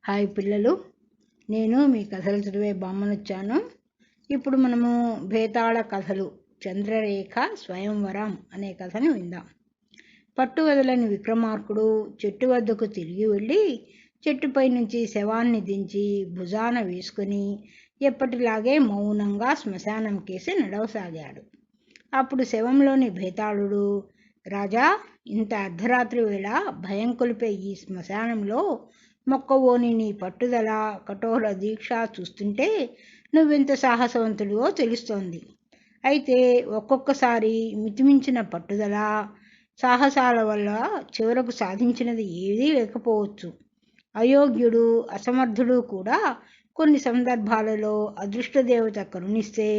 Hi పిల్లలు, నేను మీ కథలు చదివే బామ్మనొచ్చాను. ఇప్పుడు మనము భేతాళ కథలు చంద్రరేఖ స్వయంవరం అనే కథని విందాం. పట్టువదలని విక్రమార్కుడు చెట్టు వద్దకు తిరిగి వెళ్ళి చెట్టుపై నుంచి శవాన్ని దించి భుజాన వేసుకుని ఎప్పటిలాగే మౌనంగా శ్మశానం కేసి నడవసాగాడు. అప్పుడు శవంలోని భేతాళుడు, రాజా, ఇంత అర్ధరాత్రి వేళ భయం కొలిపే ఈ శ్మశానంలో మొక్కవోని నీ పట్టుదల, కఠోర దీక్ష చూస్తుంటే నువ్వెంత సాహసవంతుడివో తెలుస్తోంది. అయితే ఒక్కొక్కసారి మితిమించిన పట్టుదల, సాహసాల వల్ల చివరకు సాధించినది ఏదీ లేకపోవచ్చు. అయోగ్యుడు, అసమర్థుడు కూడా కొన్ని సందర్భాలలో అదృష్టదేవత కరుణిస్తే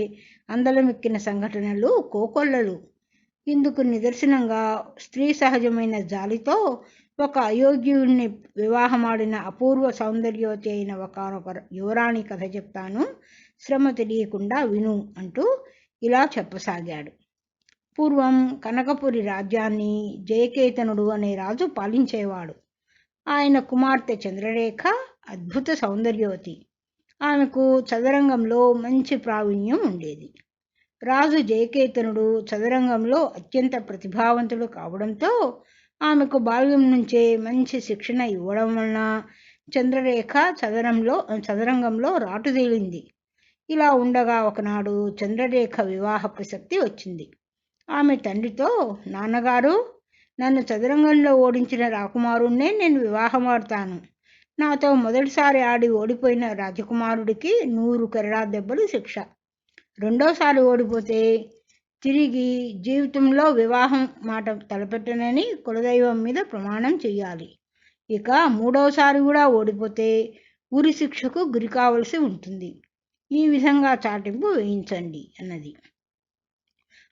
అందలమెక్కిన సంఘటనలు కోకొల్లలు. ఇందుకు నిదర్శనంగా స్త్రీ సహజమైన జాలితో ఒక అయోగ్యుడిని వివాహమాడిన అపూర్వ సౌందర్యవతి అయిన ఒకనొక యువరాణి కథ చెప్తాను, శ్రమ తెలియకుండా విను అంటూ ఇలా చెప్పసాగాడు. పూర్వం కనకపురి రాజ్యాన్ని జయకేతనుడు అనే రాజు పాలించేవాడు. ఆయన కుమార్తె చంద్రరేఖ అద్భుత సౌందర్యవతి. ఆమెకు చదరంగంలో మంచి ప్రావీణ్యం ఉండేది. రాజు జయకేతనుడు చదరంగంలో అత్యంత ప్రతిభావంతుడు కావడంతో ఆమెకు బాల్యం నుంచే మంచి శిక్షణ ఇవ్వడం వలన చంద్రరేఖ చదరంగంలో రాటుదేలింది. ఇలా ఉండగా ఒకనాడు చంద్రరేఖ వివాహ ప్రసక్తి వచ్చింది. ఆమె తండ్రితో, నాన్నగారు, నన్ను చదరంగంలో ఓడించిన రాకుమారుణ్ణే నేను వివాహమాడతాను. నాతో మొదటిసారి ఆడి ఓడిపోయిన రాజకుమారుడికి 100 కొరడా దెబ్బలు శిక్ష. రెండోసారి ఓడిపోతే తిరిగి జీవితంలో వివాహం మాట తలపెట్టనని కులదైవం మీద ప్రమాణం చెయ్యాలి. ఇక మూడవసారి కూడా ఓడిపోతే ఉరి శిక్షకు గురి కావలసి ఉంటుంది. ఈ విధంగా చాటింపు వేయించండి అన్నది.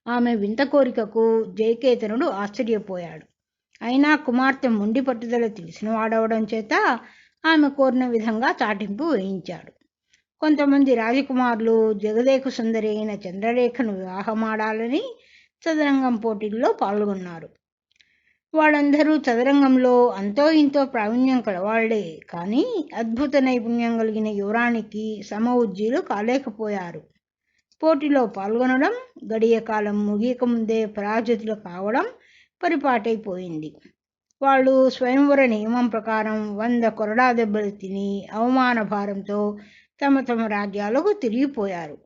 ఆమె వింత కోరికకు జయకేతనుడు ఆశ్చర్యపోయాడు. అయినా కుమార్తె మొండి పట్టుదల తెలిసిన వాడవడం చేత ఆమె కోరిన విధంగా చాటింపు వేయించాడు. కొంతమంది రాజకుమారులు జగదేక సుందరి అయిన చంద్రరేఖను వివాహమాడాలని చదరంగం పోటీల్లో పాల్గొన్నారు. వాళ్ళందరూ చదరంగంలో అంతో ఇంతో ప్రావీణ్యం కలవాళ్లే, కానీ అద్భుత నైపుణ్యం కలిగిన యువరానికి సమఉజ్జీలు కాలేకపోయారు. పోటీలో పాల్గొనడం, గడియ కాలం ముగియకముందే పరాజితులు కావడం పరిపాటైపోయింది. వాళ్ళు స్వయంవర నియమం ప్రకారం 100 కొరడా దెబ్బలు తిని అవమాన భారంతో తమ తమ రాజ్యాలకు తిరిగిపోయారు.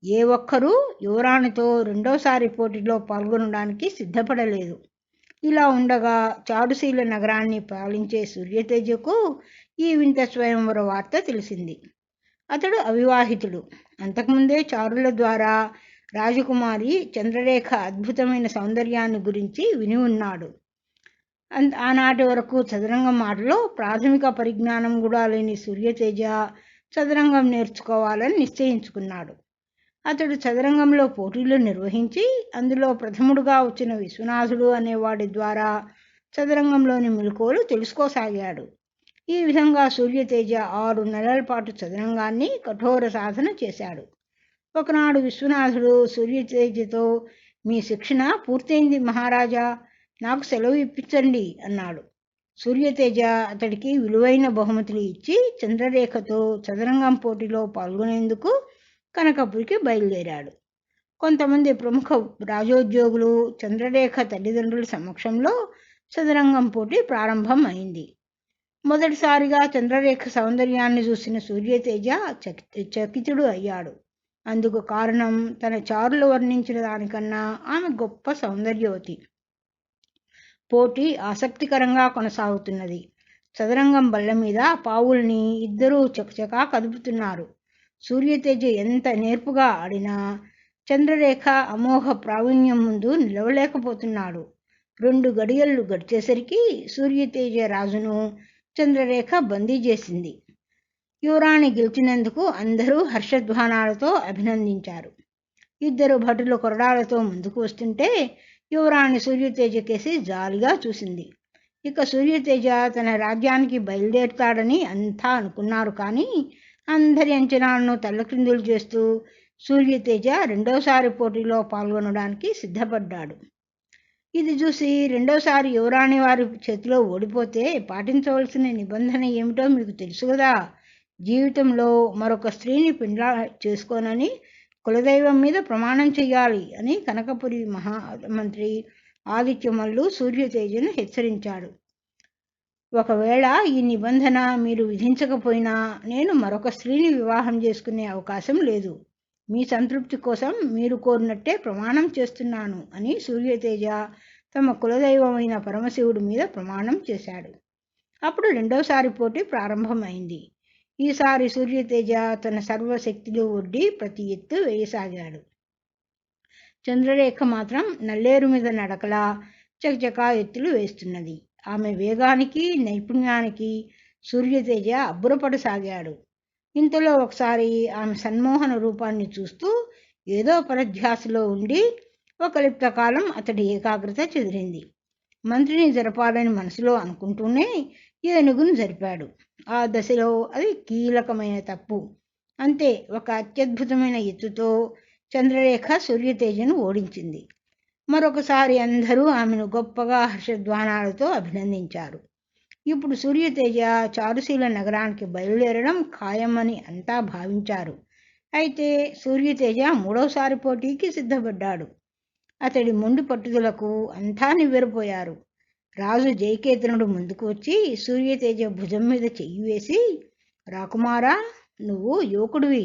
ఏ ఒక్కరూ యువరాణితో రెండోసారి పోటీలో పాల్గొనడానికి సిద్ధపడలేదు. ఇలా ఉండగా చారుశీల నగరాన్ని పాలించే సూర్యతేజకు ఈ వింత స్వయంవర వార్త తెలిసింది. అతడు అవివాహితుడు. అంతకుముందే చారుల ద్వారా రాజకుమారి చంద్రరేఖ అద్భుతమైన సౌందర్యాన్ని గురించి విని ఉన్నాడు. ఆనాటి వరకు చదరంగం ఆటలో ప్రాథమిక పరిజ్ఞానం కూడా లేని సూర్యతేజ చదరంగం నేర్చుకోవాలని నిశ్చయించుకున్నాడు. అతడు చదరంగంలో పోటీలు నిర్వహించి అందులో ప్రథముడుగా వచ్చిన విశ్వనాథుడు అనేవాడి ద్వారా చదరంగంలోని మెలకువలు తెలుసుకోసాగాడు. ఈ విధంగా సూర్యతేజ 6 నెలల పాటు చదరంగాన్ని కఠోర సాధన చేశాడు. ఒకనాడు విశ్వనాథుడు సూర్యతేజతో, మీ శిక్షణ పూర్తయింది మహారాజా, నాకు సెలవు ఇప్పించండి అన్నాడు. సూర్యతేజ అతడికి విలువైన బహుమతులు ఇచ్చి చంద్రరేఖతో చదరంగం పోటీలో పాల్గొనేందుకు కనకపురికి బయలుదేరాడు. కొంతమంది ప్రముఖ రాజోద్యోగులు, చంద్రరేఖ తల్లిదండ్రుల సమక్షంలో చదరంగం పోటీ ప్రారంభం అయింది. మొదటిసారిగా చంద్రరేఖ సౌందర్యాన్ని చూసిన సూర్యతేజ చకితుడు అయ్యాడు. అందుకు కారణం తన చారులు వర్ణించిన దానికన్నా ఆమె గొప్ప సౌందర్యవతి. పోటీ ఆసక్తికరంగా కొనసాగుతున్నది. చదరంగం బల్ల మీద పావుల్ని ఇద్దరూ చకచకా కదుపుతున్నారు. సూర్యతేజ ఎంత నేర్పుగా ఆడినా చంద్రరేఖ అమోఘ ప్రావీణ్యం ముందు నిలవలేకపోతున్నాడు. 2 గడియలు గడిచేసరికి సూర్యతేజ రాజును చంద్రరేఖ బందీ చేసింది. యువరాణి గెలిచినందుకు అందరూ హర్షధ్వానాలతో అభినందించారు. 2 భటులు కొరడాలతో ముందుకు వస్తుంటే యువరాణి సూర్యతేజ కేసి జాలిగా చూసింది. ఇక సూర్యతేజ తన రాజ్యానికి బయలుదేరుతాడని అంతా అనుకున్నారు. కానీ అందరి అంచనాలను తల్లకిందులు చేస్తూ సూర్యతేజ రెండోసారి పోటీలో పాల్గొనడానికి సిద్ధపడ్డాడు. ఇది చూసి రెండోసారి యువరాణి వారి చేతిలో ఓడిపోతే పాటించవలసిన నిబంధన ఏమిటో మీకు తెలుసు కదా. జీవితంలో మరొక స్త్రీని చేసుకోనని కులదైవం మీద ప్రమాణం చెయ్యాలి అని కనకపురి మహామంత్రి ఆదిత్యమల్లు సూర్యతేజను హెచ్చరించాడు. ఒకవేళ ఈ నిబంధన మీరు విధించకపోయినా నేను మరొక స్త్రీని వివాహం చేసుకునే అవకాశం లేదు. మీ సంతృప్తి కోసం మీరు కోరినట్టే ప్రమాణం చేస్తున్నాను అని సూర్యతేజ తమ కులదైవమైన పరమశివుడి మీద ప్రమాణం చేశాడు. అప్పుడు రెండోసారి పోటీ ప్రారంభమైంది. ఈసారి సూర్యతేజ తన సర్వశక్తిలో ఒడ్డి ప్రతి ఎత్తు వేయసాగాడు. చంద్రరేఖ మాత్రం నల్లేరు మీద నడకలా చకచకా ఎత్తులు వేస్తున్నది. ఆమె వేగానికి నైపుణ్యానికి సూర్యతేజ అబ్బురపడసాగాడు. ఇంతలో ఒకసారి ఆమె సన్మోహన రూపాన్ని చూస్తూ ఏదో పరధ్యాసలో ఉండి ఒక లిప్తకాలం అతడి ఏకాగ్రత చెదిరింది. మంత్రిని జరపాలని మనసులో అనుకుంటూనే ఏనుగును జరిపాడు. ఆ దశలో అది కీలకమైన తప్పు. అంతే, ఒక అత్యద్భుతమైన ఎత్తుతో చంద్రరేఖ సూర్యతేజను ఓడించింది. మరొకసారి అందరూ ఆమెను గొప్పగా హర్షధ్వానాలతో అభినందించారు. ఇప్పుడు సూర్యతేజ చారుశీల నగరానికి బయలుదేరడం ఖాయమని అంతా భావించారు. అయితే సూర్యతేజ మూడవసారి పోటీకి సిద్ధపడ్డాడు. అతడి మొండి పట్టుదలకు అంతా నివ్వెరపోయారు. రాజు జయకేతనుడు ముందుకు వచ్చి సూర్యతేజ భుజం మీద చెయ్యి వేసి, రాకుమారా, నువ్వు యువకుడివి,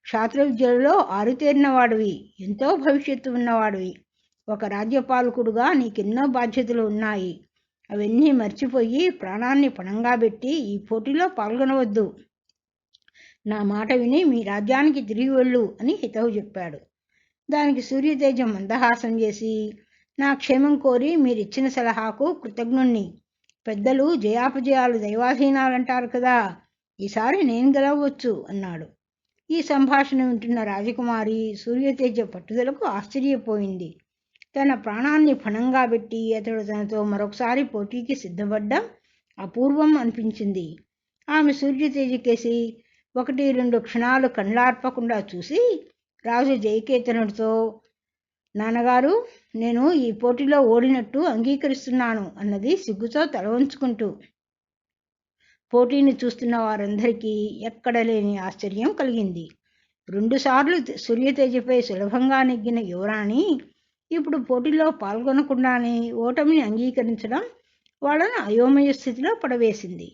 క్షాత్ర విద్యలలో ఆరుతేరినవాడివి, ఎంతో భవిష్యత్తు ఉన్నవాడివి. ఒక రాజ్యపాలకుడుగా నీకెన్నో బాధ్యతలు ఉన్నాయి. అవన్నీ మర్చిపోయి ప్రాణాన్ని పణంగా పెట్టి ఈ పోటీలో పాల్గొనవద్దు. నా మాట విని మీ రాజ్యానికి తిరిగి వెళ్ళు అని హితవు చెప్పాడు. దానికి సూర్యతేజ మందహాసం చేసి, నా క్షేమం కోరి మీరిచ్చిన సలహాకు కృతజ్ఞుణ్ణి. పెద్దలు జయాపజయాలు దైవాధీనాలంటారు కదా, ఈసారి నేను గెలవచ్చు అన్నాడు. ఈ సంభాషణ వింటున్న రాజకుమారి సూర్యతేజ పట్టుదలకు ఆశ్చర్యపోయింది. తన ప్రాణాన్ని పణంగా పెట్టి అతడు తనతో మరొకసారి పోటీకి సిద్ధపడ్డం అపూర్వం అనిపించింది. ఆమె సూర్యతేజకేసి 1-2 క్షణాలు కళ్ళార్పకుండా చూసి రాజు జయకేతనుడితో, నాన్నగారు, నేను ఈ పోటీలో ఓడినట్టు అంగీకరిస్తున్నాను అన్నది సిగ్గుతో తల వంచుకుంటూ. పోటీని చూస్తున్న వారందరికీ ఎక్కడ లేని ఆశ్చర్యం కలిగింది. 2 సార్లు సూర్యతేజపై సులభంగా నెగ్గిన యువరాణి ఇప్పుడు పోటీలో పాల్గొనకుండానే ఓటమిని అంగీకరించడం వాళ్ళను అయోమయ స్థితిలో పడవేసింది.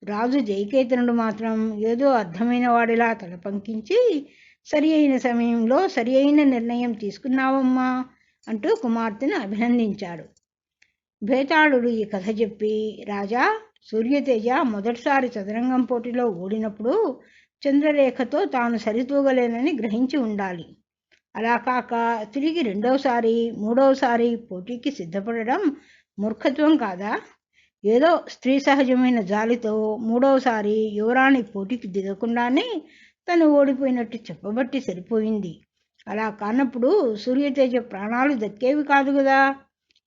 రాజు జయకేతనుడు మాత్రం ఏదో అర్థమైన వాడిలా తల పంకించి, సరి అయిన సమయంలో సరి అయిన నిర్ణయం తీసుకున్నావమ్మా అంటూ కుమార్తెను అభినందించాడు. భేతాళుడు ఈ కథ చెప్పి, రాజా, సూర్యతేజ మొదటిసారి చదరంగం పోటీలో ఓడినప్పుడు చంద్రరేఖతో తాను సరితూగలేనని గ్రహించి ఉండాలి. అలా కాక తిరిగి రెండవసారి మూడవసారి పోటీకి సిద్ధపడడం మూర్ఖత్వం కాదా? ఏదో స్త్రీ సహజమైన జాలితో మూడవసారి యువరాణి పోటీకి దిగకుండానే తను ఓడిపోయినట్టు చెప్పబట్టి సరిపోయింది. అలా కానప్పుడు సూర్యతేజ ప్రాణాలు దక్కేవి కాదు కదా.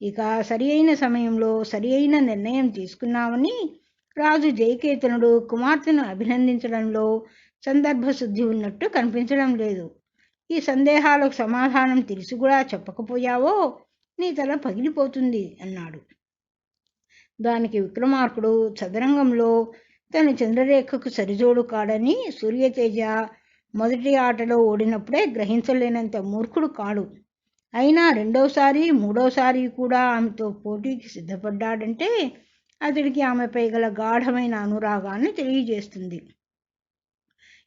ఇక సరి అయిన సమయంలో సరి అయిన నిర్ణయం తీసుకున్నామని రాజు జయకేతనుడు కుమార్తెను అభినందించడంలో సందర్భశుద్ధి ఉన్నట్టు కనిపించడం లేదు. ఈ సందేహాలకు సమాధానం తెలిసి కూడా చెప్పకపోయావో నీ తల పగిలిపోతుంది అన్నాడు. దానికి విక్రమార్కుడు, చదరంగంలో తన చంద్రరేఖకు సరిజోడు కాడని సూర్యతేజ మొదటి ఆటలో ఓడినప్పుడే గ్రహించలేనంత మూర్ఖుడు కాడు. అయినా రెండవసారి మూడవసారి కూడా ఆమెతో పోటీకి సిద్ధపడ్డాడంటే అతడికి ఆమెపై గల గాఢమైన అనురాగాన్ని తెలియజేస్తుంది.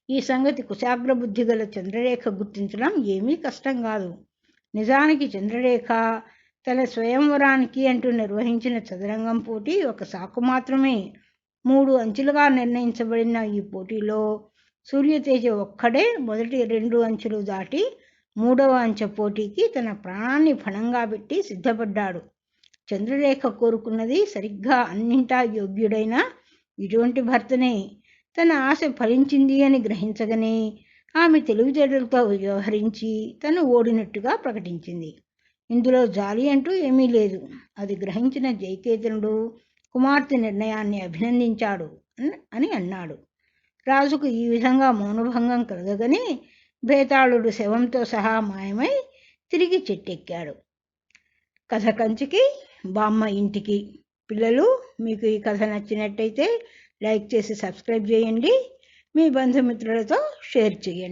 ఈ సంగతి కుశాగ్ర బుద్ధి గల చంద్రరేఖ గుర్తించడం ఏమీ కష్టం కాదు. నిజానికి చంద్రరేఖ తన స్వయంవరానికి అంటూ నిర్వహించిన చదరంగం పోటీ ఒక సాకు మాత్రమే. 3 అంచెలుగా నిర్ణయించబడిన ఈ పోటీలో సూర్యతేజ ఒక్కడే మొదటి 2 అంచెలు దాటి 3వ అంచె పోటీకి తన ప్రాణాన్ని ఫణంగా పెట్టి సిద్ధపడ్డాడు. చంద్రరేఖ కోరుకున్నది సరిగ్గా అన్నింటా యోగ్యుడైన ఇటువంటి భర్తనే. తన ఆశ ఫలించింది అని గ్రహించగానే ఆమె తెలివితేటలతో వ్యవహరించి తను ఓడినట్టుగా ప్రకటించింది. ఇందులో జాలి అంటూ ఏమీ లేదు. అది గ్రహించిన జయకేతనుడు కుమార్తె నిర్ణయాన్ని అభినందించాడు అని అన్నాడు. రాజుకు ఈ విధంగా మౌనభంగం కలగగానే భేతాళుడు శవంతో సహా మాయమై తిరిగి చెట్టెక్కాడు. కథ కంచికి బామ్మ ఇంటికి. పిల్లలు, మీకు ఈ కథ నచ్చినట్టయితే లైక్ చేసి సబ్స్క్రైబ్ చేయండి. మీ బంధుమిత్రులతో షేర్ చేయండి.